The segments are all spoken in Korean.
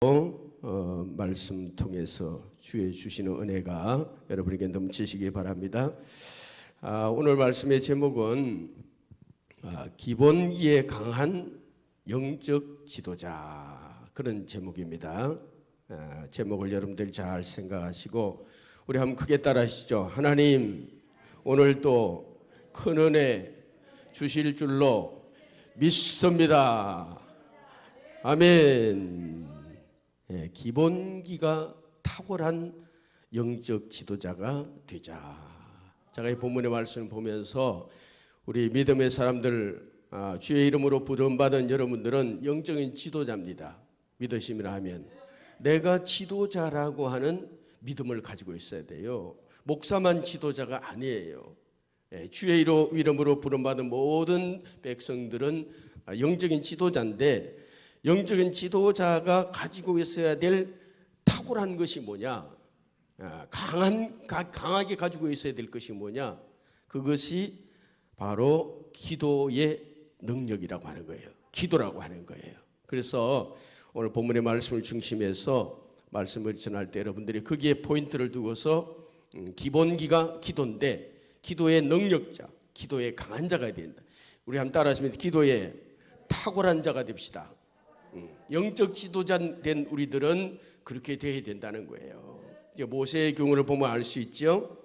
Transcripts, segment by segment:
말씀 통해서 주의 주시는 은혜가 여러분에게 넘치시기 바랍니다. 오늘 말씀의 제목은 기본기에 강한 영적 지도자, 그런 제목입니다. 제목을 여러분들 잘 생각하시고 우리 한번 크게 따라하시죠. 하나님, 오늘도 큰 은혜 주실 줄로 믿습니다. 아멘. 기본기가 탁월한 영적 지도자가 되자. 제가 이 본문의 말씀을 보면서 우리 믿음의 사람들, 주의 이름으로 부름받은 여러분들은 영적인 지도자입니다. 믿으시면 하면 내가 지도자라고 하는 믿음을 가지고 있어야 돼요. 목사만 지도자가 아니에요. 주의 이름으로 부름받은 모든 백성들은 영적인 지도자인데, 영적인 지도자가 가지고 있어야 될 탁월한 것이 뭐냐? 강하게 가지고 있어야 될 것이 뭐냐? 그것이 바로 기도의 능력이라고 하는 거예요. 기도라고 하는 거예요. 그래서 오늘 본문의 말씀을 중심해서 말씀을 전할 때 여러분들이 거기에 포인트를 두고서 기본기가 기도인데, 기도의 능력자, 기도의 강한 자가 된다. 우리 한번 따라하시면 기도의 탁월한 자가 됩시다. 영적 지도자 된 우리들은 그렇게 되어야 된다는 거예요. 이제 모세의 경우를 보면 알 수 있죠.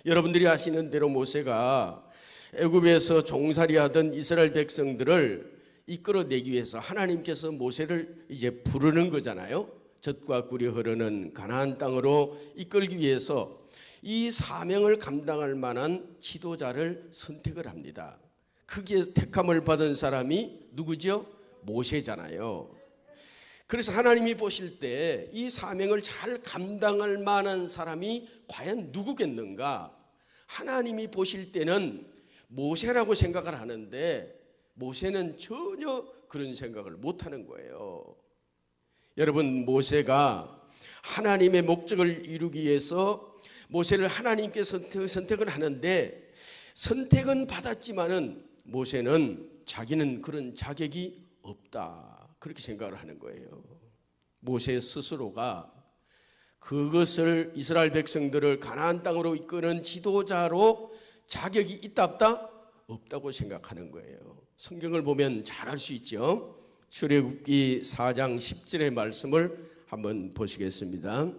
여러분들이 아시는 대로 모세가 애굽에서 종살이하던 이스라엘 백성들을 이끌어내기 위해서 하나님께서 모세를 이제 부르는 거잖아요. 젖과 꿀이 흐르는 가나안 땅으로 이끌기 위해서 이 사명을 감당할 만한 지도자를 선택을 합니다. 크게 택함을 받은 사람이 누구죠? 모세잖아요. 그래서 하나님이 보실 때 이 사명을 잘 감당할 만한 사람이 과연 누구겠는가? 하나님이 보실 때는 모세라고 생각을 하는데 모세는 전혀 그런 생각을 못하는 거예요. 여러분, 모세가 하나님의 목적을 이루기 위해서 모세를 하나님께서 선택을 하는데, 선택은 받았지만은 모세는 자기는 그런 자격이 없다, 그렇게 생각을 하는 거예요. 모세 스스로가 그것을, 이스라엘 백성들을 가나안 땅으로 이끄는 지도자로 자격이 있다 없다? 없다고 생각하는 거예요. 성경을 보면 잘 알 수 있죠. 출애굽기 4장 10절의 말씀을 한번 보시겠습니다.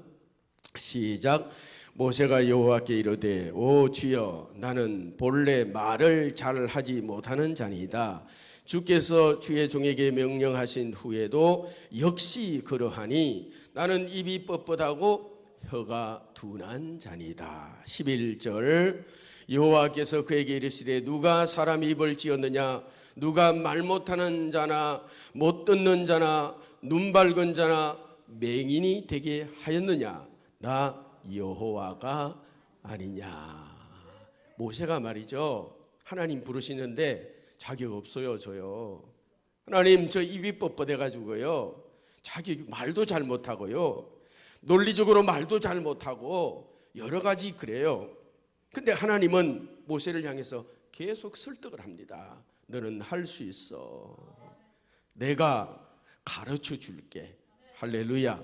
시작. 모세가 여호와께 이르되, 오 주여, 나는 본래 말을 잘 하지 못하는 자니이다. 주께서 주의 종에게 명령하신 후에도 역시 그러하니 나는 입이 뻣뻣하고 혀가 둔한 자니이다. 11절. 여호와께서 그에게 이르시되, 누가 사람 입을 지었느냐? 누가 말 못하는 자나 못 듣는 자나 눈 밝은 자나 맹인이 되게 하였느냐? 나 여호와가 아니냐. 모세가 말이죠, 하나님 부르시는데 자격 없어요. 저요, 하나님, 저 입이 뻣뻣해 가지고요, 자기 말도 잘 못하고요, 논리적으로 말도 잘 못하고 여러 가지 그래요. 근데 하나님은 모세를 향해서 계속 설득을 합니다. 너는 할 수 있어. 내가 가르쳐 줄게. 할렐루야.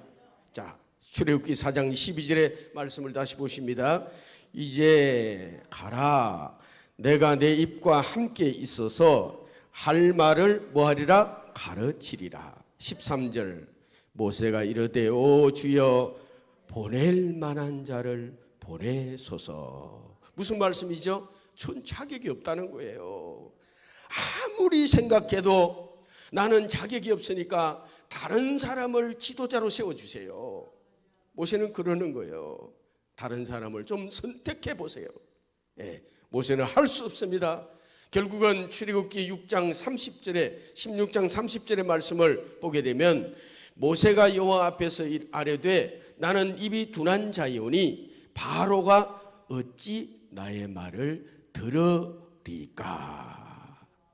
자, 출애굽기 4장 12절의 말씀을 다시 보십니다. 이제 가라. 내가 내 입과 함께 있어서 할 말을 뭐하리라? 가르치리라. 13절. 모세가 이르되, 오 주여, 보낼 만한 자를 보내소서. 무슨 말씀이죠? 전 자격이 없다는 거예요. 아무리 생각해도 나는 자격이 없으니까 다른 사람을 지도자로 세워주세요. 모세는 그러는 거예요. 다른 사람을 좀 선택해 보세요. 모세는 할 수 없습니다. 결국은 출애굽기 6장 30절에 16장 30절의 말씀을 보게 되면, 모세가 여호와 앞에서 아뢰되, 나는 입이 둔한 자이오니 바로가 어찌 나의 말을 들으리까?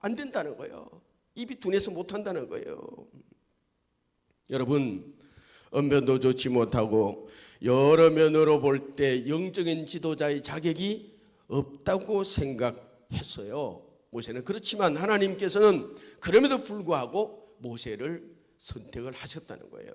안 된다는 거예요. 입이 둔해서 못한다는 거예요. 여러분, 언변도 좋지 못하고 여러 면으로 볼 때 영적인 지도자의 자격이 없다고 생각했어요. 모세는. 그렇지만 하나님께서는 그럼에도 불구하고 모세를 선택을 하셨다는 거예요.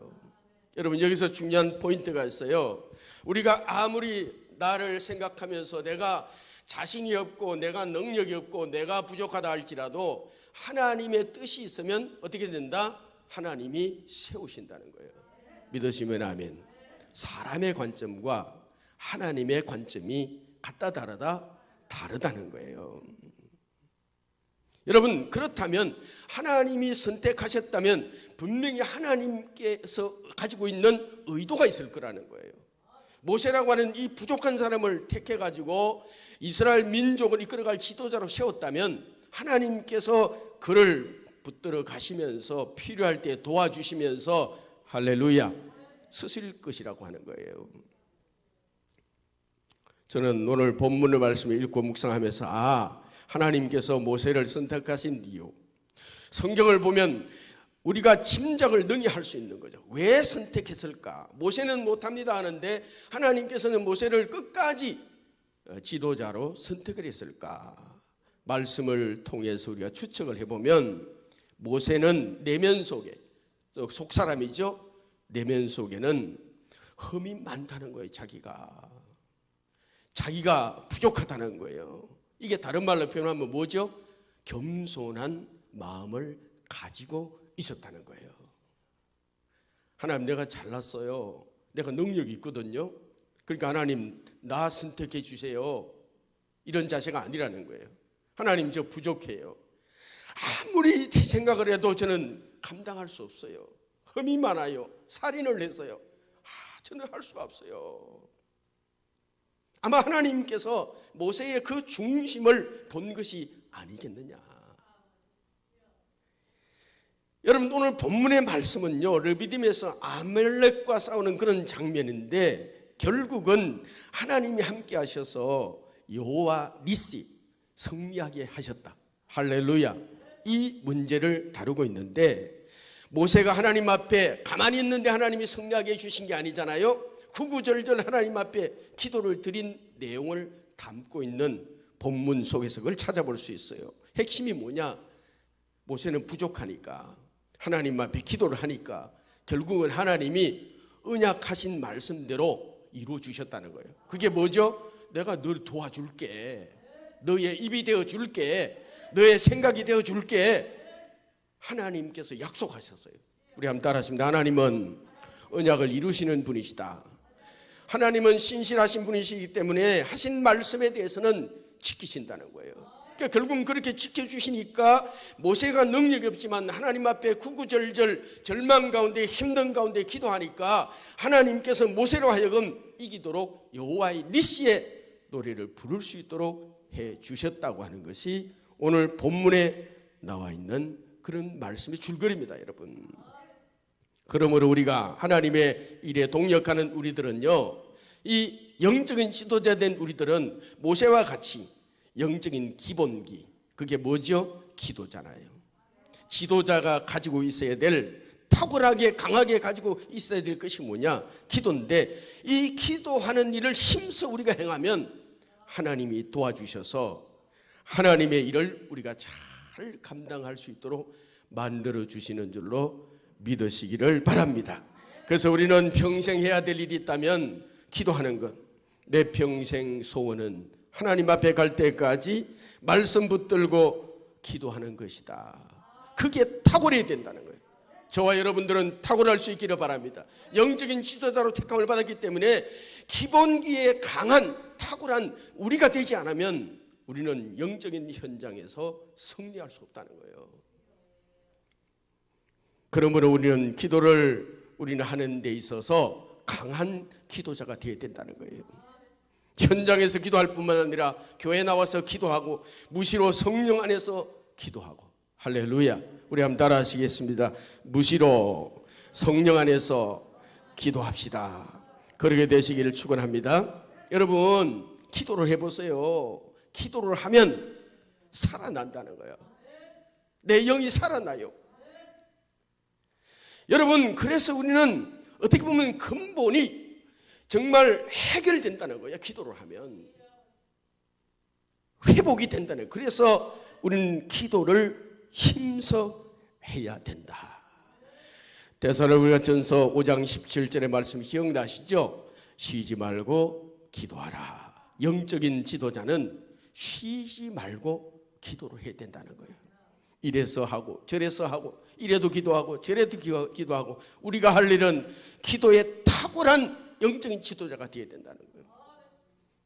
여러분, 여기서 중요한 포인트가 있어요. 우리가 아무리 나를 생각하면서 내가 자신이 없고 내가 능력이 없고 내가 부족하다 할지라도 하나님의 뜻이 있으면 어떻게 된다? 하나님이 세우신다는 거예요. 믿으시면 아멘. 사람의 관점과 하나님의 관점이 같다 다르다? 다르다는 거예요. 여러분, 그렇다면 하나님이 선택하셨다면 분명히 하나님께서 가지고 있는 의도가 있을 거라는 거예요. 모세라고 하는 이 부족한 사람을 택해가지고 이스라엘 민족을 이끌어갈 지도자로 세웠다면 하나님께서 그를 붙들어 가시면서 필요할 때 도와주시면서 할렐루야 쓰실 것이라고 하는 거예요. 저는 오늘 본문의 말씀을 읽고 묵상하면서 하나님께서 모세를 선택하신 이유, 성경을 보면 우리가 짐작을 능히 할 수 있는 거죠. 왜 선택했을까? 모세는 못합니다 하는데 하나님께서는 모세를 끝까지 지도자로 선택을 했을까? 말씀을 통해서 우리가 추측을 해보면 모세는 내면 속에, 속사람이죠. 내면 속에는 흠이 많다는 거예요. 자기가 부족하다는 거예요. 이게 다른 말로 표현하면 뭐죠? 겸손한 마음을 가지고 있었다는 거예요. 하나님, 내가 잘났어요. 내가 능력이 있거든요. 그러니까 하나님, 나 선택해 주세요. 이런 자세가 아니라는 거예요. 하나님, 저 부족해요. 아무리 생각을 해도 저는 감당할 수 없어요. 흠이 많아요. 살인을 했어요. 저는 할 수가 없어요. 아마 하나님께서 모세의 그 중심을 본 것이 아니겠느냐. 여러분, 오늘 본문의 말씀은요, 르비딤에서 아말렉과 싸우는 그런 장면인데 결국은 하나님이 함께 하셔서 여호와 니시 승리하게 하셨다. 할렐루야. 이 문제를 다루고 있는데 모세가 하나님 앞에 가만히 있는데 하나님이 승리하게 해주신 게 아니잖아요. 구구절절 하나님 앞에 기도를 드린 내용을 담고 있는 본문 속에서 그걸 찾아볼 수 있어요. 핵심이 뭐냐? 모세는 부족하니까 하나님 앞에 기도를 하니까 결국은 하나님이 언약하신 말씀대로 이루어 주셨다는 거예요. 그게 뭐죠? 내가 널 도와줄게. 너의 입이 되어줄게. 너의 생각이 되어줄게. 하나님께서 약속하셨어요. 우리 한번 따라하십니다. 하나님은 언약을 이루시는 분이시다. 하나님은 신실하신 분이시기 때문에 하신 말씀에 대해서는 지키신다는 거예요. 그러니까 결국은 그렇게 지켜주시니까 모세가 능력이 없지만 하나님 앞에 구구절절 절망 가운데 힘든 가운데 기도하니까 하나님께서 모세로 하여금 이기도록 여호와의 니시의 노래를 부를 수 있도록 해주셨다고 하는 것이 오늘 본문에 나와 있는 그런 말씀의 줄거리입니다. 여러분, 그러므로 우리가 하나님의 일에 동역하는 우리들은요, 이 영적인 지도자 된 우리들은 모세와 같이 영적인 기본기, 그게 뭐죠? 기도잖아요. 지도자가 가지고 있어야 될, 탁월하게 강하게 가지고 있어야 될 것이 뭐냐? 기도인데 이 기도하는 일을 힘써 우리가 행하면 하나님이 도와주셔서 하나님의 일을 우리가 잘 감당할 수 있도록 만들어 주시는 줄로 믿으시기를 바랍니다. 그래서 우리는 평생 해야 될 일이 있다면 기도하는 것. 내 평생 소원은 하나님 앞에 갈 때까지 말씀 붙들고 기도하는 것이다. 그게 탁월해야 된다는 거예요. 저와 여러분들은 탁월할 수 있기를 바랍니다. 영적인 지도자로 택함을 받았기 때문에 기본기에 강한 탁월한 우리가 되지 않으면 우리는 영적인 현장에서 승리할 수 없다는 거예요. 그러므로 우리는 기도를 하는 데 있어서 강한 기도자가 되어야 된다는 거예요. 현장에서 기도할 뿐만 아니라 교회 나와서 기도하고 무시로 성령 안에서 기도하고. 할렐루야. 우리 한번 따라 하시겠습니다. 무시로 성령 안에서 기도합시다. 그러게 되시기를 축원합니다. 여러분, 기도를 해보세요. 기도를 하면 살아난다는 거예요. 내 영이 살아나요. 여러분, 그래서 우리는 어떻게 보면 근본이 정말 해결된다는 거예요. 기도를 하면 회복이 된다는 거예요. 그래서 우리는 기도를 힘써 해야 된다. 데살로니가전서 5장 17절의 말씀 기억나시죠? 쉬지 말고 기도하라. 영적인 지도자는 쉬지 말고 기도를 해야 된다는 거예요. 이래서 하고 저래서 하고 이래도 기도하고 저래도 기도하고 우리가 할 일은 기도에 탁월한 영적인 지도자가 되어야 된다는 거예요.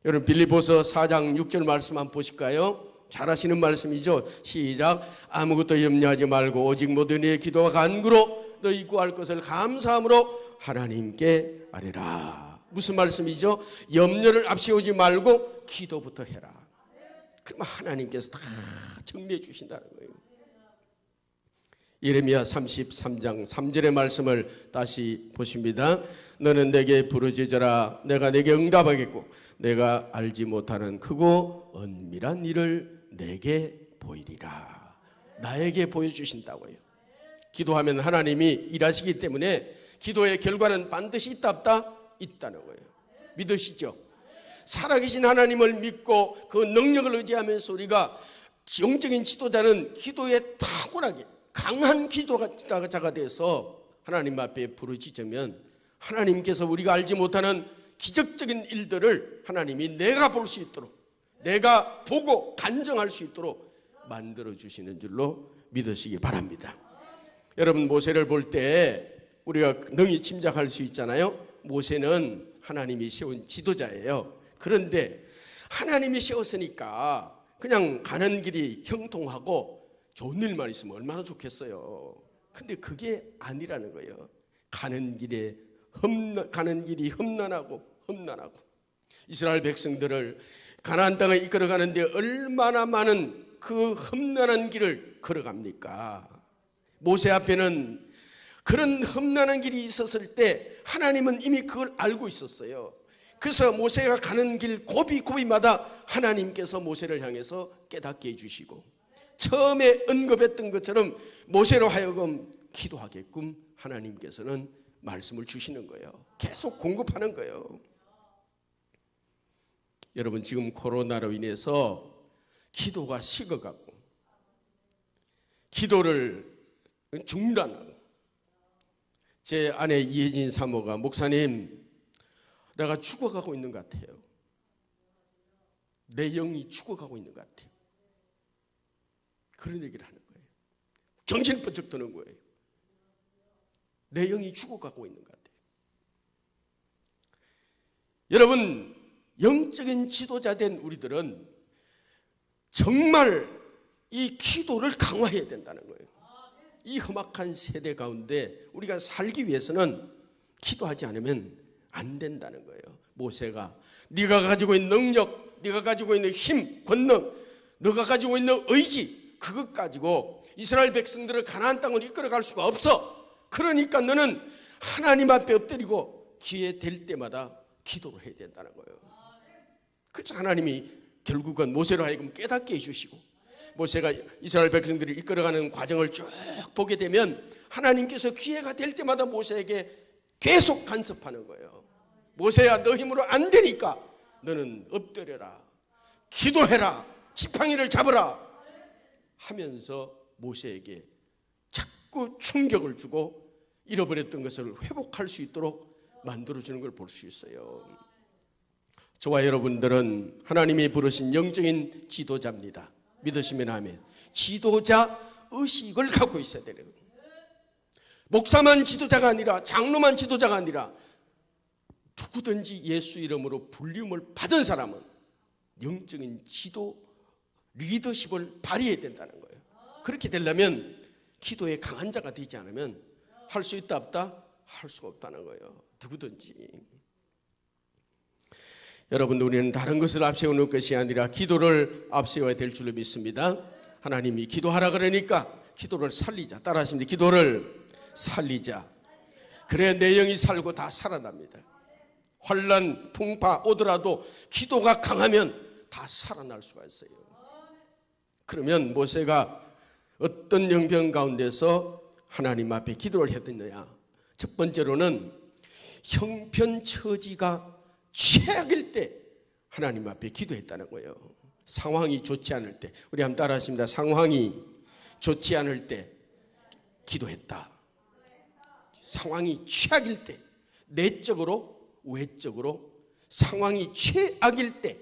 여러분 빌립보서 4장 6절 말씀 한번 보실까요? 잘 아시는 말씀이죠. 시작. 아무것도 염려하지 말고 오직 모든 이의 기도와 간구로 너희 구할 것을 감사함으로 하나님께 아뢰라. 무슨 말씀이죠? 염려를 앞세우지 말고 기도부터 해라. 그러면 하나님께서 다 정리해 주신다는 거예요. 예레미야 33장 3절의 말씀을 다시 보십니다. 너는 내게 부르짖어라. 내가 내게 응답하겠고 내가 알지 못하는 크고 은밀한 일을 내게 보이리라. 나에게 보여주신다고요. 기도하면 하나님이 일하시기 때문에 기도의 결과는 반드시 있다 없다? 있다는 거예요. 믿으시죠? 살아계신 하나님을 믿고 그 능력을 의지하면서 우리가 영적인 지도자는 기도에 탁월하게 강한 기도자가 돼서 하나님 앞에 부르짖으면 하나님께서 우리가 알지 못하는 기적적인 일들을 하나님이 내가 볼 수 있도록 내가 보고 간증할 수 있도록 만들어 주시는 줄로 믿으시기 바랍니다. 여러분 모세를 볼 때 우리가 능히 짐작할 수 있잖아요. 모세는 하나님이 세운 지도자예요. 그런데 하나님이 세웠으니까 그냥 가는 길이 형통하고 좋은 일만 있으면 얼마나 좋겠어요. 근데 그게 아니라는 거예요. 가는 길이 험난하고 이스라엘 백성들을 가나안 땅에 이끌어가는데 얼마나 많은 그 험난한 길을 걸어갑니까? 모세 앞에는 그런 험난한 길이 있었을 때 하나님은 이미 그걸 알고 있었어요. 그래서 모세가 가는 길 고비고비마다 하나님께서 모세를 향해서 깨닫게 해주시고 처음에 언급했던 것처럼 모세로 하여금 기도하게끔 하나님께서는 말씀을 주시는 거예요. 계속 공급하는 거예요. 여러분 지금 코로나로 인해서 기도가 식어가고 기도를 중단하고 제 아내 이혜진 사모가 목사님 내가 죽어가고 있는 것 같아요. 내 영이 죽어가고 있는 것 같아요. 그런 얘기를 하는 거예요. 정신이 번쩍 드는 거예요. 내 영이 죽어가고 있는 것 같아요. 여러분 영적인 지도자 된 우리들은 정말 이 기도를 강화해야 된다는 거예요. 이 험악한 세대 가운데 우리가 살기 위해서는 기도하지 않으면 안 된다는 거예요. 모세가 네가 가지고 있는 능력, 네가 가지고 있는 힘, 권능, 네가 가지고 있는 의지 그것 가지고 이스라엘 백성들을 가나안 땅으로 이끌어갈 수가 없어. 그러니까 너는 하나님 앞에 엎드리고 기회 될 때마다 기도를 해야 된다는 거예요. 그래서 하나님이 결국은 모세로 하여금 깨닫게 해주시고 모세가 이스라엘 백성들을 이끌어가는 과정을 쭉 보게 되면 하나님께서 기회가 될 때마다 모세에게 계속 간섭하는 거예요. 모세야 너 힘으로 안 되니까 너는 엎드려라 기도해라 지팡이를 잡으라 하면서 모세에게 자꾸 충격을 주고 잃어버렸던 것을 회복할 수 있도록 만들어주는 걸 볼 수 있어요. 저와 여러분들은 하나님이 부르신 영적인 지도자입니다. 믿으시면 아멘. 지도자 의식을 갖고 있어야 되는 거예요. 목사만 지도자가 아니라 장로만 지도자가 아니라 누구든지 예수 이름으로 불림을 받은 사람은 영적인 지도 리더십을 발휘해야 된다는 거예요. 그렇게 되려면 기도에 강한 자가 되지 않으면 할 수 있다 없다? 할 수가 없다는 거예요. 누구든지. 여러분 우리는 다른 것을 앞세우는 것이 아니라 기도를 앞세워야 될 줄로 믿습니다. 하나님이 기도하라 그러니까 기도를 살리자. 따라하십니다. 기도를 살리자. 그래야 내 영이 살고 다 살아납니다. 환난 풍파 오더라도 기도가 강하면 다 살아날 수가 있어요. 그러면 모세가 어떤 영병 가운데서 하나님 앞에 기도를 했느냐. 첫 번째로는 형편처지가 최악일 때 하나님 앞에 기도했다는 거예요. 상황이 좋지 않을 때. 우리 한번 따라하십니다. 상황이 좋지 않을 때 기도했다. 상황이 최악일 때, 내적으로 외적으로 상황이 최악일 때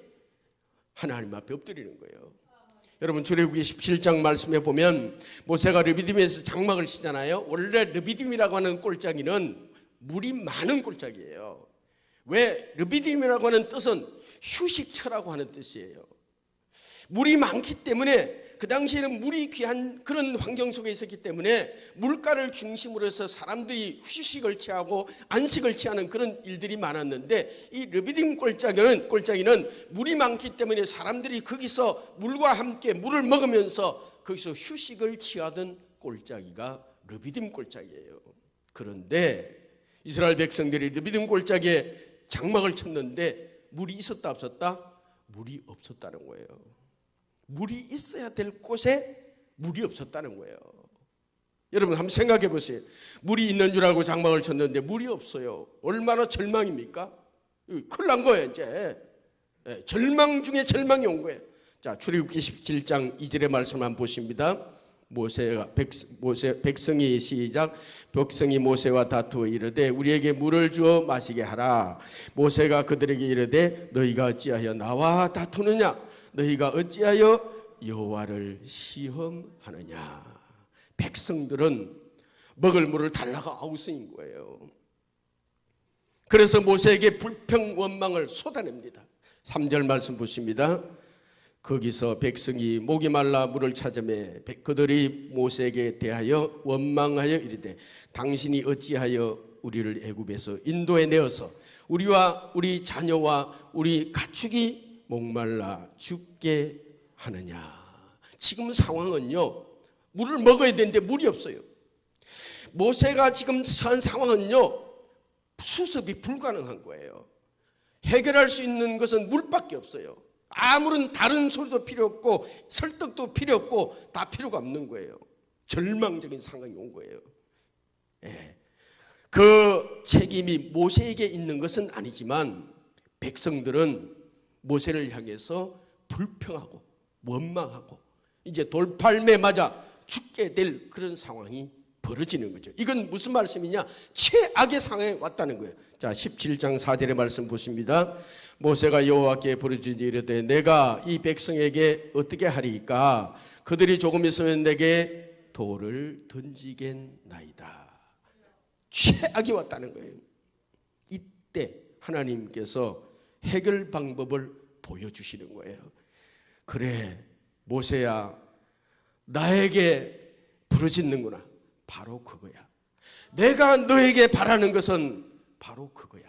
하나님 앞에 엎드리는 거예요. 여러분 출애굽기 17장 말씀에 보면 모세가 르비딤에서 장막을 치잖아요. 원래 르비딤이라고 하는 골짜기는 물이 많은 골짜기예요. 왜? 르비딤이라고 하는 뜻은 휴식처라고 하는 뜻이에요. 물이 많기 때문에, 그 당시에는 물이 귀한 그런 환경 속에 있었기 때문에 물가를 중심으로 해서 사람들이 휴식을 취하고 안식을 취하는 그런 일들이 많았는데, 이 르비딤 골짜기는 물이 많기 때문에 사람들이 거기서 물과 함께 물을 먹으면서 거기서 휴식을 취하던 골짜기가 르비딤 골짜기예요. 그런데 이스라엘 백성들이 르비딤 골짜기에 장막을 쳤는데 물이 있었다 없었다? 물이 없었다는 거예요. 물이 있어야 될 곳에 물이 없었다는 거예요. 여러분 한번 생각해 보세요. 물이 있는 줄 알고 장막을 쳤는데 물이 없어요. 얼마나 절망입니까? 큰일 난 거예요 이제. 절망 중에 절망이 온 거예요. 자, 출애굽기 17장 2절의 말씀 한번 보십니다. 백성이 시작. 백성이 모세와 다투어 이르되 우리에게 물을 주어 마시게 하라. 모세가 그들에게 이르되 너희가 어찌하여 나와 다투느냐? 너희가 어찌하여 여호와를 시험하느냐? 백성들은 먹을 물을 달라고 아우성인 거예요. 그래서 모세에게 불평 원망을 쏟아냅니다. 3절 말씀 보십니다. 거기서 백성이 목이 말라 물을 찾으매 그들이 모세에게 대하여 원망하여 이르되 당신이 어찌하여 우리를 애굽에서 인도에 내어서 우리와 우리 자녀와 우리 가축이 목말라 죽게 하느냐? 지금 상황은요, 물을 먹어야 되는데 물이 없어요. 모세가 지금 처한 상황은요, 수습이 불가능한 거예요. 해결할 수 있는 것은 물밖에 없어요. 아무런 다른 소리도 필요 없고 설득도 필요 없고 다 필요가 없는 거예요. 절망적인 상황이 온 거예요. 그 책임이 모세에게 있는 것은 아니지만 백성들은 모세를 향해서 불평하고 원망하고 이제 돌팔매 맞아 죽게 될 그런 상황이 벌어지는 거죠. 이건 무슨 말씀이냐? 최악의 상황에 왔다는 거예요. 자, 17장 4절의 말씀 보십니다. 모세가 여호와께 부르짖으니 이르되 내가 이 백성에게 어떻게 하리이까? 그들이 조금 있으면 내게 돌을 던지겠나이다. 최악이 왔다는 거예요. 이때 하나님께서 해결 방법을 보여주시는 거예요. 그래, 모세야, 나에게 부르짖는구나. 바로 그거야. 내가 너에게 바라는 것은 바로 그거야.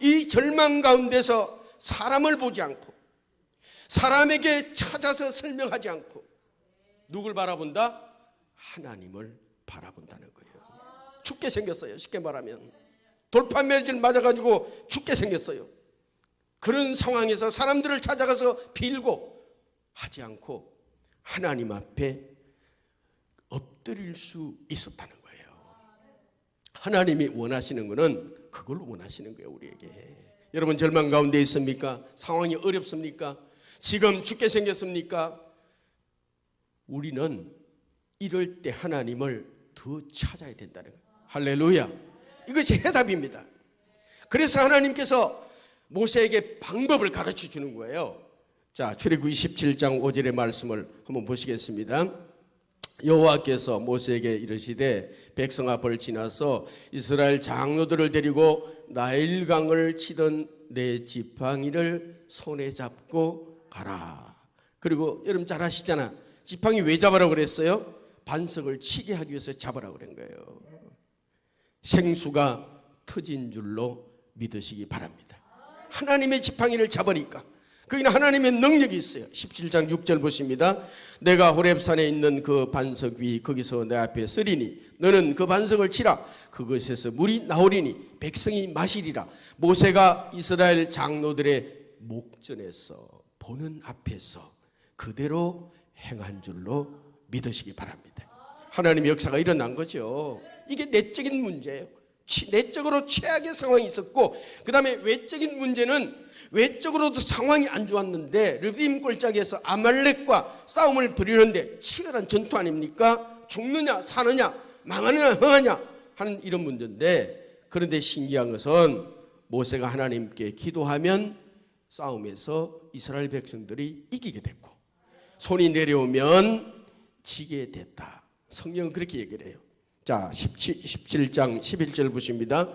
이 절망 가운데서 사람을 보지 않고 사람에게 찾아서 설명하지 않고 누굴 바라본다? 하나님을 바라본다는 거예요. 죽게 생겼어요. 쉽게 말하면 돌판매질 맞아가지고 죽게 생겼어요. 그런 상황에서 사람들을 찾아가서 빌고 하지 않고 하나님 앞에 엎드릴 수 있었다는 거예요. 하나님이 원하시는 것은 그걸 원하시는 거예요. 우리에게. 여러분 절망 가운데 있습니까? 상황이 어렵습니까? 지금 죽게 생겼습니까? 우리는 이럴 때 하나님을 더 찾아야 된다는 거예요. 할렐루야. 이것이 해답입니다. 그래서 하나님께서 모세에게 방법을 가르쳐 주는 거예요. 자, 출애굽기 17장 5절의 말씀을 한번 보시겠습니다. 여호와께서 모세에게 이르시되 백성 앞을 지나서 이스라엘 장로들을 데리고 나일강을 치던 내 지팡이를 손에 잡고 가라. 그리고 여러분 잘 아시잖아. 지팡이 왜 잡으라고 그랬어요? 반석을 치게 하기 위해서 잡으라고 그런 거예요. 생수가 터진 줄로 믿으시기 바랍니다. 하나님의 지팡이를 잡으니까 거기는 하나님의 능력이 있어요. 17장 6절 보십니다. 내가 호렙산에 있는 그 반석 위 거기서 내 앞에 서리니 너는 그 반석을 치라. 그것에서 물이 나오리니 백성이 마시리라. 모세가 이스라엘 장로들의 목전에서 보는 앞에서 그대로 행한 줄로 믿으시기 바랍니다. 하나님의 역사가 일어난 거죠. 이게 내적인 문제예요. 내적으로 최악의 상황이 있었고 그 다음에 외적인 문제는 외적으로도 상황이 안 좋았는데 르비딤 골짜기에서 아말렉과 싸움을 벌이는데 치열한 전투 아닙니까? 죽느냐 사느냐 망하느냐 흥하냐 하는 이런 문제인데, 그런데 신기한 것은 모세가 하나님께 기도하면 싸움에서 이스라엘 백성들이 이기게 됐고, 손이 내려오면 지게 됐다. 성경은 그렇게 얘기를 해요. 자, 17장 11절 보십니다.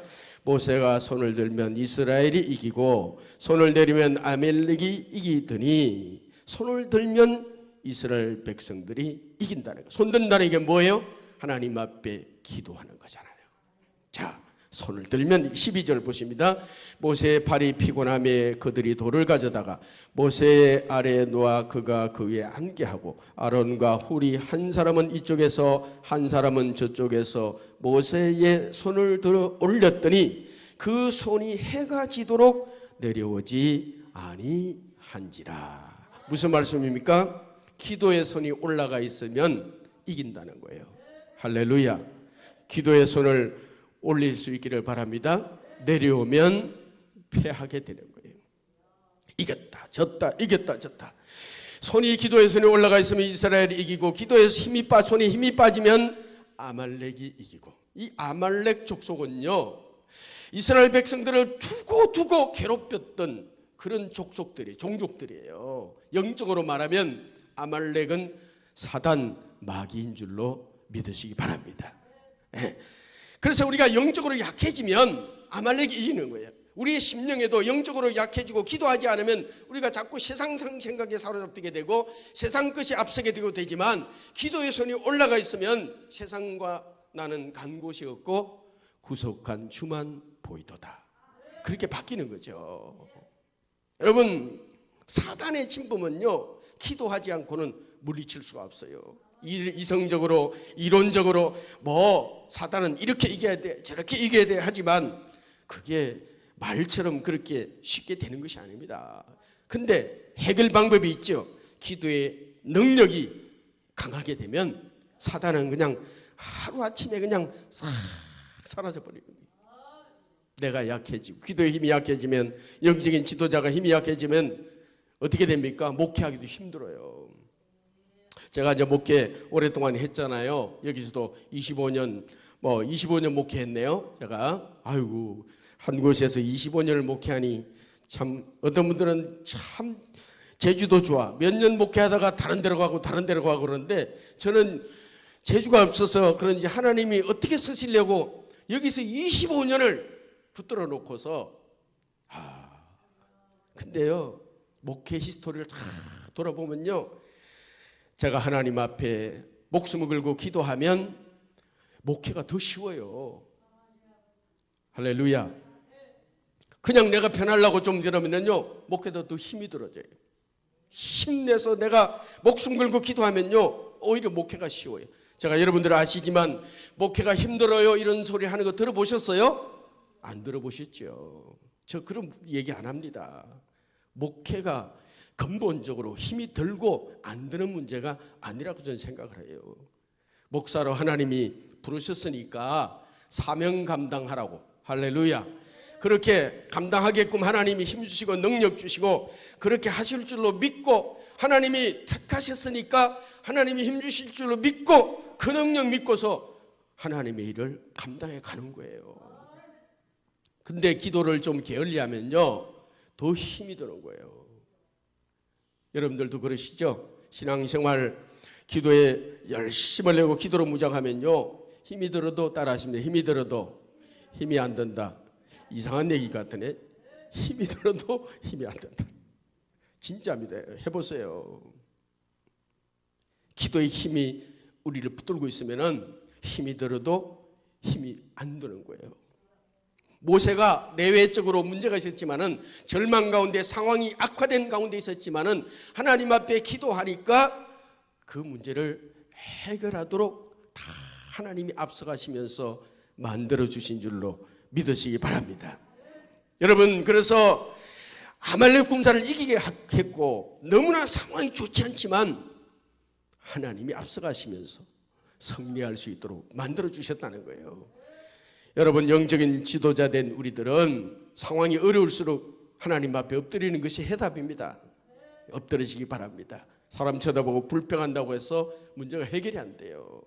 모세가 손을 들면 이스라엘이 이기고 손을 내리면 아멜렉이 이기더니, 손을 들면 이스라엘 백성들이 이긴다는 거. 손 든다는 게 뭐예요? 하나님 앞에 기도하는 거잖아요. 자, 손을 들면 12절 보십니다. 모세의 팔이 피곤함에 그들이 돌을 가져다가 모세의 아래에 놓아 그가 그 위에 앉게 하고, 아론과 훌이 한 사람은 이쪽에서 한 사람은 저쪽에서 모세의 손을 들어 올렸더니 그 손이 해가 지도록 내려오지 아니한지라. 무슨 말씀입니까? 기도의 손이 올라가 있으면 이긴다는 거예요. 할렐루야. 기도의 손을 올릴 수 있기를 바랍니다. 내려오면 패하게 되는 거예요. 이겼다 졌다 이겼다 졌다. 손이 기도의 손에 올라가 있으면 이스라엘이 이기고, 기도의 손에 힘이 빠지면 아말렉이 이기고. 이 아말렉 족속은요, 이스라엘 백성들을 두고 괴롭혔던 그런 종족들이에요. 영적으로 말하면 아말렉은 사단 마귀인 줄로 믿으시기 바랍니다. 그래서 우리가 영적으로 약해지면 아말렉이 이기는 거예요. 우리의 심령에도 영적으로 약해지고 기도하지 않으면 우리가 자꾸 세상 생각에 사로잡히게 되고 세상 것이 앞서게 되지만, 기도의 손이 올라가 있으면 세상과 나는 간 곳이 없고 구속한 주만 보이도다. 그렇게 바뀌는 거죠. 여러분, 사단의 침범은요, 기도하지 않고는 물리칠 수가 없어요. 이성적으로 이론적으로 사단은 이렇게 이겨야 돼 저렇게 이겨야 돼 하지만 그게 말처럼 그렇게 쉽게 되는 것이 아닙니다. 근데 해결 방법이 있죠. 기도의 능력이 강하게 되면 사단은 그냥 하루아침에 그냥 싹 사라져 버립니다. 내가 약해지고, 기도의 힘이 약해지면, 영적인 지도자가 힘이 약해지면 어떻게 됩니까? 목회하기도 힘들어요. 제가 이제 목회 오랫동안 했잖아요. 여기서도 25년 목회했네요. 제가 아이고, 한 곳에서 25년을 목회하니 참, 어떤 분들은 참 제주도 좋아, 몇 년 목회하다가 다른 데로 가고 그러는데, 저는 재주가 없어서 그런지 하나님이 어떻게 쓰시려고 여기서 25년을 붙들어 놓고서, 근데요, 목회 히스토리를 다 돌아보면요, 제가 하나님 앞에 목숨을 걸고 기도하면 목회가 더 쉬워요. 할렐루야. 그냥 내가 편하려고 좀 이러면요, 목회도 더 힘이 들어져요. 힘내서 내가 목숨 걸고 기도하면요, 오히려 목회가 쉬워요. 제가 여러분들 아시지만 목회가 힘들어요 이런 소리 하는 거 들어보셨어요? 안 들어보셨죠? 저 그런 얘기 안 합니다. 목회가 근본적으로 힘이 들고 안 드는 문제가 아니라고 저는 생각을 해요. 목사로 하나님이 부르셨으니까 사명 감당하라고, 할렐루야, 그렇게 감당하게끔 하나님이 힘 주시고 능력 주시고 그렇게 하실 줄로 믿고, 하나님이 택하셨으니까 하나님이 힘 주실 줄로 믿고 그 능력 믿고서 하나님의 일을 감당해 가는 거예요. 근데 기도를 좀 게을리하면요, 더 힘이 드는 거예요. 여러분들도 그러시죠? 신앙생활 기도에 열심을 내고 기도로 무장하면요, 힘이 들어도 따라하십니다. 힘이 들어도 힘이 안 든다. 이상한 얘기 같으네. 힘이 들어도 힘이 안 든다. 진짜입니다. 해보세요. 기도의 힘이 우리를 붙들고 있으면 힘이 들어도 힘이 안 드는 거예요. 모세가 내외적으로 문제가 있었지만은, 절망 가운데 상황이 악화된 가운데 있었지만은 하나님 앞에 기도하니까 그 문제를 해결하도록 다 하나님이 앞서가시면서 만들어 주신 줄로 믿으시기 바랍니다. 여러분, 그래서 아말렉 군사를 이기게 했고 너무나 상황이 좋지 않지만 하나님이 앞서가시면서 승리할 수 있도록 만들어 주셨다는 거예요. 여러분, 영적인 지도자 된 우리들은 상황이 어려울수록 하나님 앞에 엎드리는 것이 해답입니다. 엎드리시기 바랍니다. 사람 쳐다보고 불평한다고 해서 문제가 해결이 안 돼요.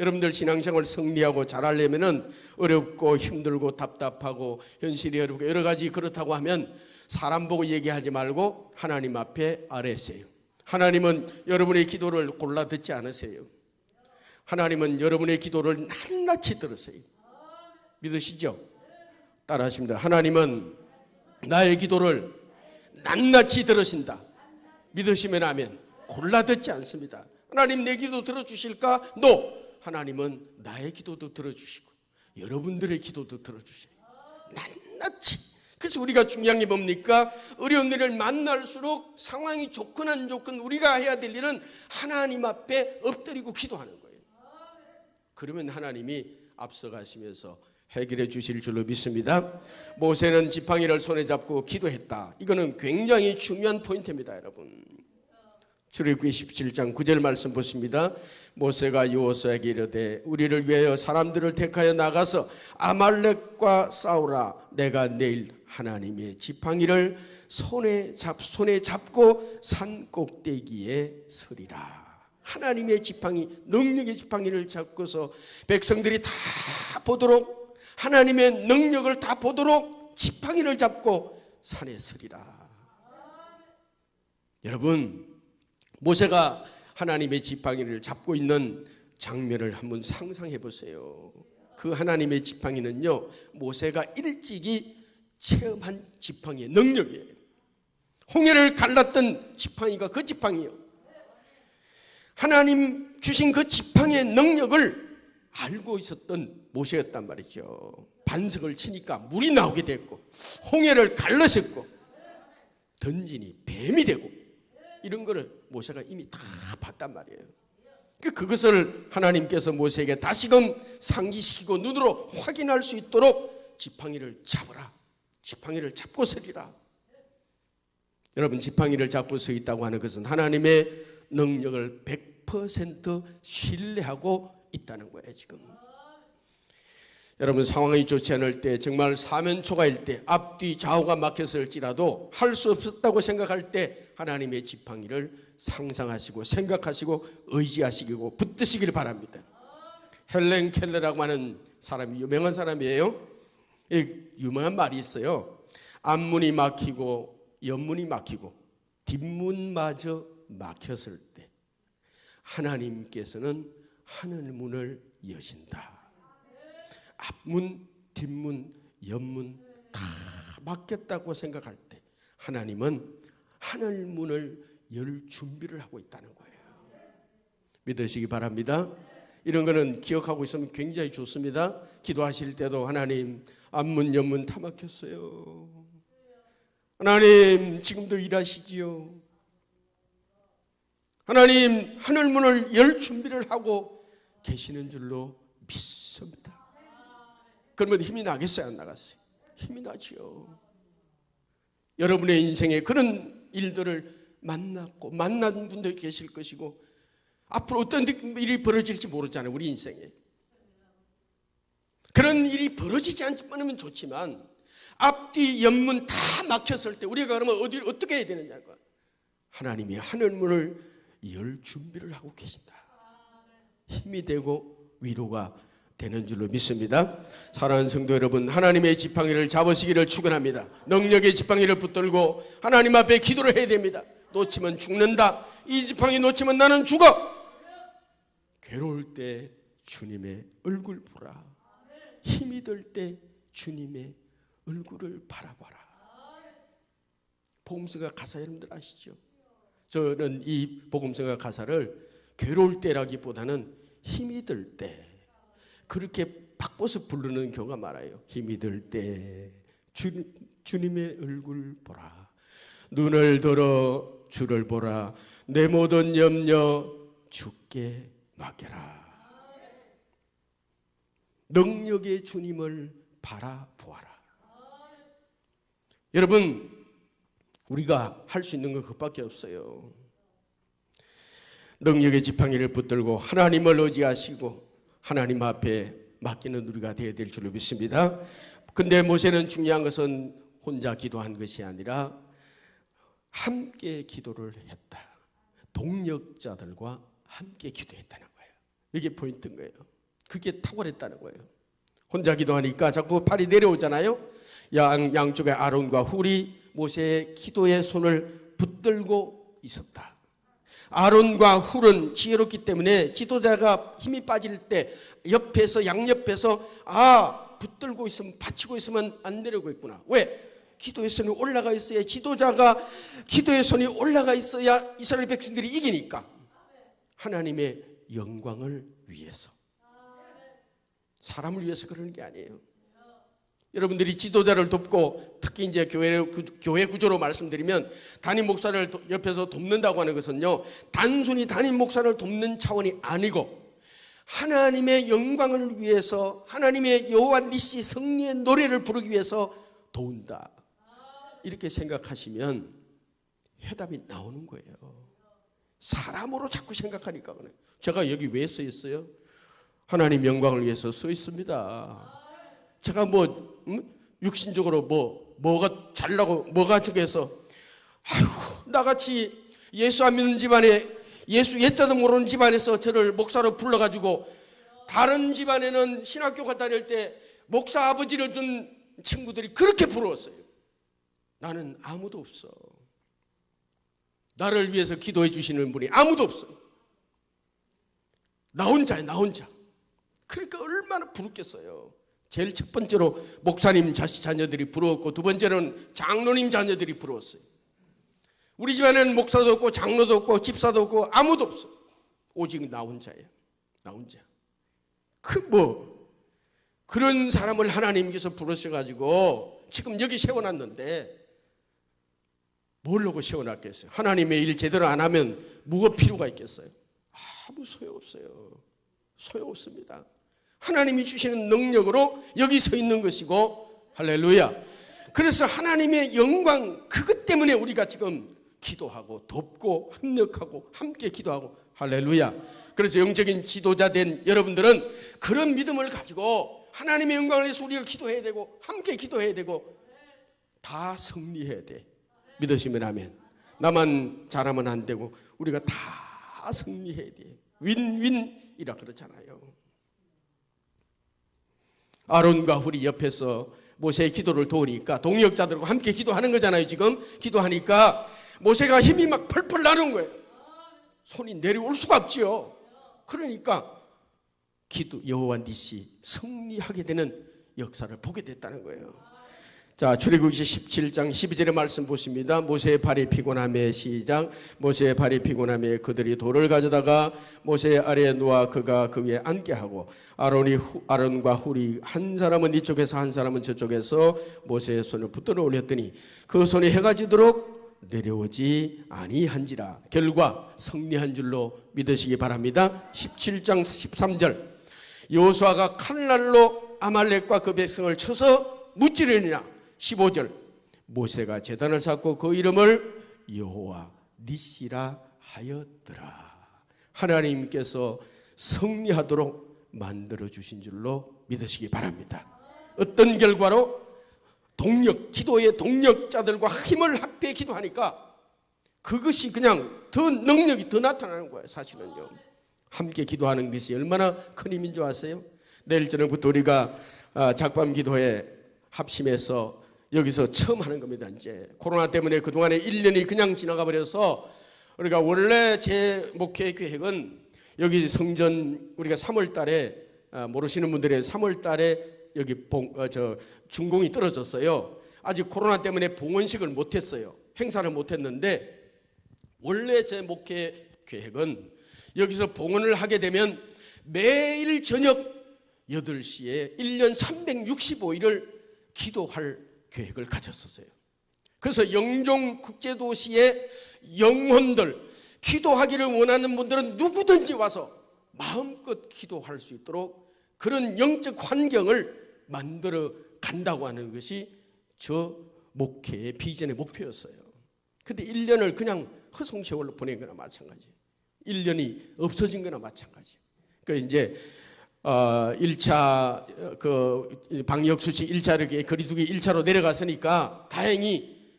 여러분들 신앙생활 승리하고 잘하려면은 어렵고 힘들고 답답하고 현실이 어렵고 여러 가지 그렇다고 하면 사람 보고 얘기하지 말고 하나님 앞에 아뢰세요. 하나님은 여러분의 기도를 골라 듣지 않으세요. 하나님은 여러분의 기도를 낱낱이 들으세요. 믿으시죠? 따라하십니다. 하나님은 나의 기도를 낱낱이 들으신다. 믿으시면 아멘. 골라 듣지 않습니다. 하나님 내 기도 들어주실까? No. 하나님은 나의 기도도 들어주시고 여러분들의 기도도 들어주세요. 낱낱이. 그래서 우리가 중요한 게 뭡니까? 어려운 일을 만날수록 상황이 좋건 안 좋건 우리가 해야 될 일은 하나님 앞에 엎드리고 기도하는 거예요. 그러면 하나님이 앞서가시면서 해결해 주실 줄로 믿습니다. 모세는 지팡이를 손에 잡고 기도했다. 이거는 굉장히 중요한 포인트입니다, 여러분. 출애굽기 17장 9절 말씀 보십니다. 모세가 여호수아에게 이르되 우리를 위하여 사람들을 택하여 나가서 아말렉과 싸우라. 내가 내일 하나님의 지팡이를 손에 잡고 산 꼭대기에 서리라. 하나님의 지팡이, 능력의 지팡이를 잡고서 백성들이 다 보도록, 하나님의 능력을 다 보도록 지팡이를 잡고 산에 서리라. 여러분, 모세가 하나님의 지팡이를 잡고 있는 장면을 한번 상상해 보세요. 그 하나님의 지팡이는요, 모세가 일찍이 체험한 지팡이의 능력이에요. 홍해를 갈랐던 지팡이가 그 지팡이요. 하나님 주신 그 지팡이의 능력을 알고 있었던 모세였단 말이죠. 반석을 치니까 물이 나오게 됐고, 홍해를 갈라셨고, 던지니 뱀이 되고, 이런 거를 모세가 이미 다 봤단 말이에요. 그것을 하나님께서 모세에게 다시금 상기시키고 눈으로 확인할 수 있도록 지팡이를 잡으라. 지팡이를 잡고 서리라. 여러분, 지팡이를 잡고 서 있다고 하는 것은 하나님의 능력을 100% 신뢰하고 있다는 거예요, 지금. 여러분, 상황이 좋지 않을 때, 정말 사면초가일 때, 앞뒤 좌우가 막혔을지라도 할 수 없었다고 생각할 때 하나님의 지팡이를 상상하시고 생각하시고 의지하시고 붙드시기를 바랍니다. 헬렌 켈러라고 하는 사람이 유명한 사람이에요. 유명한 말이 있어요. 앞문이 막히고 옆문이 막히고 뒷문마저 막혔을 때 하나님께서는 하늘문을 여신다. 앞문, 뒷문, 옆문 다 막혔다고 생각할 때 하나님은 하늘문을 열 준비를 하고 있다는 거예요. 믿으시기 바랍니다. 이런 거는 기억하고 있으면 굉장히 좋습니다. 기도하실 때도 하나님, 앞문, 옆문 다 막혔어요. 하나님, 지금도 일하시지요. 하나님, 하늘문을 열 준비를 하고 계시는 줄로 믿습니다. 그러면 힘이 나겠어요, 안 나갔어요? 힘이 나지요. 여러분의 인생에 그런 일들을 만났고 만난 분들이 계실 것이고 앞으로 어떤 일이 벌어질지 모르잖아요, 우리 인생에. 그런 일이 벌어지지 않으면 좋지만 앞뒤 옆문 다 막혔을 때 우리가 그러면 어디를 어떻게 해야 되느냐고. 하나님이 하늘문을 열 준비를 하고 계신다. 힘이 되고 위로가 되는 줄로 믿습니다. 사랑하는 성도 여러분, 하나님의 지팡이를 잡으시기를 축원합니다. 능력의 지팡이를 붙들고 하나님 앞에 기도를 해야 됩니다. 놓치면 죽는다. 이 지팡이 놓치면 나는 죽어. 괴로울 때 주님의 얼굴 보라. 힘이 들 때 주님의 얼굴을 바라봐라. 복음서가 가사 여러분들 아시죠? 저는 이 복음서가 가사를 괴로울 때라기보다는 힘이 들 때 그렇게 바꿔서 부르는 경우가 많아요. 힘이 들 때 주님의 얼굴 보라. 눈을 들어 주를 보라. 내 모든 염려 주께 맡겨라. 능력의 주님을 바라보아라. 여러분, 우리가 할 수 있는 건 그것밖에 없어요. 능력의 지팡이를 붙들고 하나님을 의지하시고 하나님 앞에 맡기는 우리가 되어야 될 줄로 믿습니다. 근데 모세는 중요한 것은 혼자 기도한 것이 아니라 함께 기도를 했다. 동력자들과 함께 기도했다는 거예요. 이게 포인트인 거예요. 그게 탁월했다는 거예요. 혼자 기도하니까 자꾸 팔이 내려오잖아요. 양쪽에 아론과 훌이 모세의 기도의 손을 붙들고 있었다. 아론과 훌은 지혜롭기 때문에 지도자가 힘이 빠질 때 옆에서 양옆에서 붙들고 있으면, 받치고 있으면 안 내려오고 있구나. 왜? 기도의 손이 올라가 있어야, 지도자가 기도의 손이 올라가 있어야 이스라엘 백성들이 이기니까. 하나님의 영광을 위해서, 사람을 위해서 그러는 게 아니에요. 여러분들이 지도자를 돕고, 특히 이제 교회 구조로 말씀드리면 담임 목사를 옆에서 돕는다고 하는 것은요, 단순히 담임 목사를 돕는 차원이 아니고 하나님의 영광을 위해서, 하나님의 여호와 니시 승리의 노래를 부르기 위해서 도운다, 이렇게 생각하시면 해답이 나오는 거예요. 사람으로 자꾸 생각하니까 그래요. 제가 여기 왜 써 있어요? 하나님 영광을 위해서 써 있습니다. 제가 육신적으로 뭐가 잘나고 뭐가 저게서, 나같이 예수 안 믿는 집안에, 예수 예자도 모르는 집안에서 저를 목사로 불러가지고, 다른 집안에는 신학교가 다닐 때 목사 아버지를 둔 친구들이 그렇게 부러웠어요. 나는 아무도 없어. 나를 위해서 기도해 주시는 분이 아무도 없어. 나 혼자야, 나 혼자. 그러니까 얼마나 부럽겠어요. 제일 첫 번째로 목사님 자녀들이 부러웠고, 두 번째는 장로님 자녀들이 부러웠어요. 우리 집안에는 목사도 없고 장로도 없고 집사도 없고 아무도 없어. 오직 나 혼자예요. 나 혼자. 그런 사람을 하나님께서 부르셔가지고 지금 여기 세워놨는데, 뭘로 세워놨겠어요? 하나님의 일 제대로 안 하면 뭐가 필요가 있겠어요? 아무 소용없어요. 소용없습니다. 하나님이 주시는 능력으로 여기 서 있는 것이고, 할렐루야. 그래서 하나님의 영광, 그것 때문에 우리가 지금 기도하고 돕고 협력하고 함께 기도하고, 할렐루야. 그래서 영적인 지도자 된 여러분들은 그런 믿음을 가지고 하나님의 영광을 위해서 우리가 기도해야 되고 함께 기도해야 되고 다 승리해야 돼. 믿으시면 아멘. 나만 잘하면 안 되고 우리가 다 승리해야 돼. 윈윈이라 그러잖아요. 아론과 훌이 옆에서 모세의 기도를 도우니까 동역자들과 함께 기도하는 거잖아요. 지금 기도하니까 모세가 힘이 막 펄펄 나는 거예요. 손이 내려올 수가 없죠. 그러니까 여호와 니시 승리하게 되는 역사를 보게 됐다는 거예요. 자, 출애굽기 17장 12절의 말씀 보십니다. 모세의 발이 피곤함에, 시작. 모세의 발이 피곤함에 그들이 돌을 가져다가 모세의 아래에 놓아 그가 그 위에 앉게 하고, 아론과 훌이 한 사람은 이쪽에서 한 사람은 저쪽에서 모세의 손을 붙들어 올렸더니 그 손이 해가 지도록 내려오지 아니한지라. 결과 승리한 줄로 믿으시기 바랍니다. 17장 13절. 여호수아가 칼날로 아말렉과 그 백성을 쳐서 무찌르니라. 15절. 모세가 제단을 쌓고 그 이름을 여호와 니시라 하였더라. 하나님께서 승리하도록 만들어 주신 줄로 믿으시기 바랍니다. 어떤 결과로? 기도의 동력자들과 힘을 합해 기도하니까 그것이 그냥 더 능력이 더 나타나는 거예요. 사실은요, 함께 기도하는 것이 얼마나 큰 힘인 줄 아세요? 내일 저녁부터 우리가 작밤 기도회 합심해서 여기서 처음 하는 겁니다. 이제 코로나 때문에 그동안에 1년이 그냥 지나가 버려서 우리가 원래 제 목회 계획은 여기 성전 우리가 3월 달에 모르시는 분들의 3월 달에 여기 준공이 떨어졌어요. 아직 코로나 때문에 봉헌식을 못했어요. 행사를 못했는데 원래 제 목회 계획은 여기서 봉헌을 하게 되면 매일 저녁 8시에 1년 365일을 기도할 계획을 가졌었어요. 그래서 영종 국제도시의 영혼들, 기도하기를 원하는 분들은 누구든지 와서 마음껏 기도할 수 있도록 그런 영적 환경을 만들어 간다고 하는 것이 저 목회의 비전의 목표였어요. 근데 1년을 그냥 허송세월로 보낸 거나 마찬가지. 1년이 없어진 거나 마찬가지. 그러니까 이제 1차 방역수칙 1차 이렇게 거리두기 1차로 내려갔으니까 다행히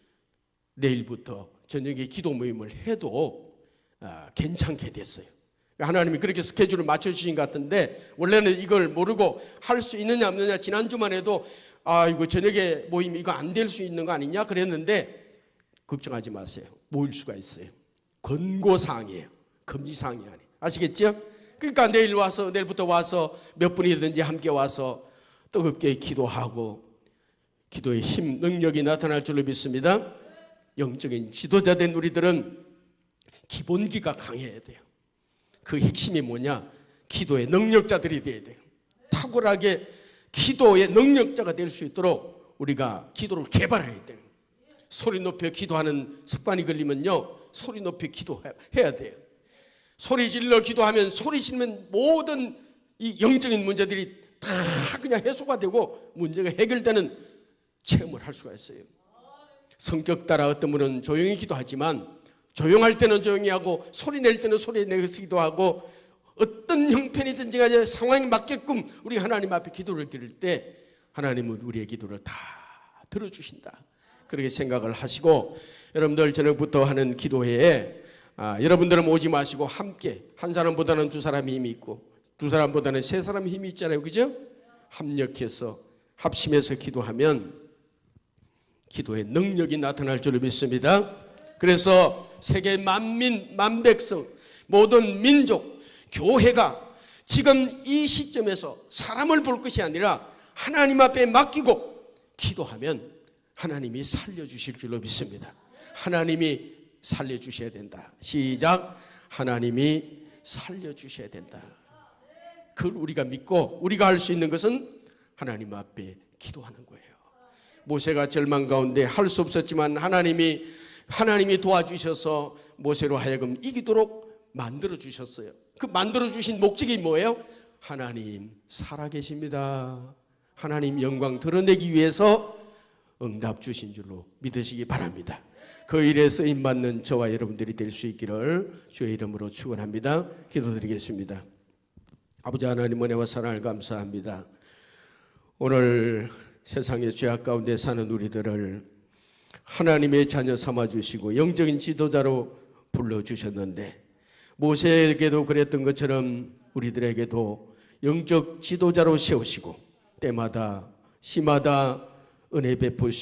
내일부터 저녁에 기도 모임을 해도 괜찮게 됐어요. 하나님이 그렇게 스케줄을 맞춰주신 것 같은데, 원래는 이걸 모르고 할 수 있느냐 없느냐, 지난주만 해도 이거 저녁에 모임 이거 안 될 수 있는 거 아니냐 그랬는데, 걱정하지 마세요. 모일 수가 있어요. 권고사항이에요. 금지사항이 아니에요. 아시겠죠? 그러니까 내일부터 와서 몇 분이든지 함께 와서 뜨겁게 기도하고, 기도의 힘, 능력이 나타날 줄로 믿습니다. 영적인 지도자 된 우리들은 기본기가 강해야 돼요. 그 핵심이 뭐냐? 기도의 능력자들이 돼야 돼요. 탁월하게 기도의 능력자가 될 수 있도록 우리가 기도를 개발해야 돼요. 소리 높여 기도하는 습관이 걸리면요, 소리 높여 기도해야 돼요. 소리 질러 기도하면, 소리 지르면 모든 이 영적인 문제들이 다 그냥 해소가 되고 문제가 해결되는 체험을 할 수가 있어요. 성격 따라 어떤 분은 조용히 기도하지만, 조용할 때는 조용히 하고 소리 낼 때는 소리 내서 기도하고, 어떤 형편이든지 간에 상황에 맞게끔 우리 하나님 앞에 기도를 드릴 때 하나님은 우리의 기도를 다 들어주신다. 그렇게 생각을 하시고, 여러분들 저녁부터 하는 기도회에 여러분들은 오지 마시고 함께, 한 사람보다는 두 사람이 힘이 있고 두 사람보다는 세 사람이 힘이 있잖아요. 그죠? 합력해서 합심해서 기도하면 기도의 능력이 나타날 줄을 믿습니다. 그래서 세계 만민, 만백성, 모든 민족, 교회가 지금 이 시점에서 사람을 볼 것이 아니라 하나님 앞에 맡기고 기도하면 하나님이 살려주실 줄로 믿습니다. 하나님이 살려주셔야 된다. 시작. 하나님이 살려주셔야 된다. 그걸 우리가 믿고, 우리가 할 수 있는 것은 하나님 앞에 기도하는 거예요. 모세가 절망 가운데 할 수 없었지만 하나님이 도와주셔서 모세로 하여금 이기도록 만들어 주셨어요. 그 만들어 주신 목적이 뭐예요? 하나님 살아계십니다. 하나님 영광 드러내기 위해서 응답 주신 줄로 믿으시기 바랍니다. 그 일에 쓰임받는 저와 여러분들이 될 수 있기를 주의 이름으로 축원합니다. 기도드리겠습니다. 아버지 하나님, 은혜와 사랑을 감사합니다. 오늘 세상의 죄악 가운데 사는 우리들을 하나님의 자녀 삼아주시고 영적인 지도자로 불러주셨는데, 모세에게도 그랬던 것처럼 우리들에게도 영적 지도자로 세우시고 때마다 시마다 은혜 베푸시고